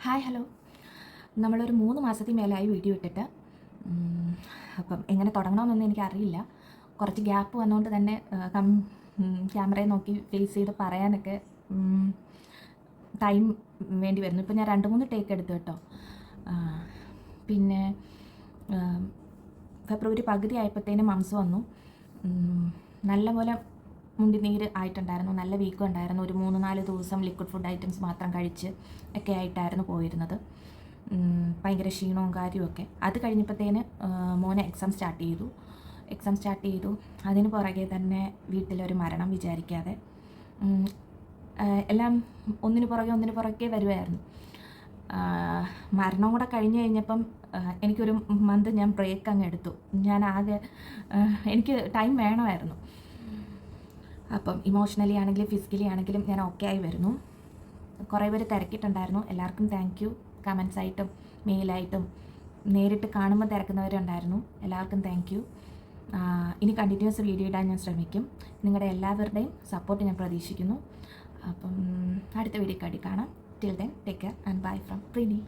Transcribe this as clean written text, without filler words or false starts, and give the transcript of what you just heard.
Hi hello. നമ്മളൊരു 3 മാസത്തിന് മേലായി video ഇട്ടിട്ട്. അപ്പം എങ്ങനെ തുടങ്ങണമെന്നൊന്നും എനിക്കറിയില്ല. കുറച്ച് ഗ്യാപ്പ് വന്നുകൊണ്ട് തന്നെ ക്യാമറയെ നോക്കി ഫേസ് ചെയ്ത് പറയാനൊക്കെ ടൈം വേണ്ടി വരുന്നു. ഇപ്പം ഞാൻ 2-3 ടേക്ക് എടുത്തു കേട്ടോ. പിന്നെ ഫെബ്രുവരി പകുതി ആയപ്പോഴത്തേനും മംസ് വന്നു. നല്ലപോലെ മുണ്ടിനീര് ആയിട്ടുണ്ടായിരുന്നു, നല്ല വീക്കം ഉണ്ടായിരുന്നു. ഒരു 3-4 ദിവസം ലിക്വിഡ് ഫുഡ് ഐറ്റംസ് മാത്രം കഴിച്ച് ഒക്കെ ആയിട്ടായിരുന്നു പോയിരുന്നത്. ഭയങ്കര ക്ഷീണവും കാര്യമൊക്കെ. അത് കഴിഞ്ഞപ്പോഴത്തേന് മോനെ എക്സാം സ്റ്റാർട്ട് ചെയ്തു. അതിന് പുറകെ തന്നെ വീട്ടിലൊരു മരണം വിചാരിക്കാതെ. എല്ലാം ഒന്നിനു പുറകെ വരുമായിരുന്നു. മരണം കൂടെ കഴിഞ്ഞ് കഴിഞ്ഞപ്പം എനിക്കൊരു മന്ത് ഞാൻ ബ്രേക്ക് അങ്ങ് എടുത്തു. എനിക്ക് ടൈം വേണമായിരുന്നു. അപ്പം ഇമോഷണലി ആണെങ്കിലും ഫിസിക്കലി ആണെങ്കിലും ഞാൻ ഓക്കെ ആയി വരുന്നു. കുറേ പേര് തിരക്കിയിട്ടുണ്ടായിരുന്നു. എല്ലാവർക്കും താങ്ക് യു. കമൻസ് ആയിട്ടും മെയിലായിട്ടും നേരിട്ട് കാണുമ്പോൾ തിരക്കുന്നവരുണ്ടായിരുന്നു. എല്ലാവർക്കും താങ്ക് യു. ഇനി കണ്ടിന്യൂസ് വീഡിയോ ഇടാൻ ഞാൻ ശ്രമിക്കും. നിങ്ങളുടെ എല്ലാവരുടെയും സപ്പോർട്ട് ഞാൻ പ്രതീക്ഷിക്കുന്നു. അപ്പം അടുത്ത വീഡിയോക്കാടി കാണാം. Till then take care and bye from Preethi.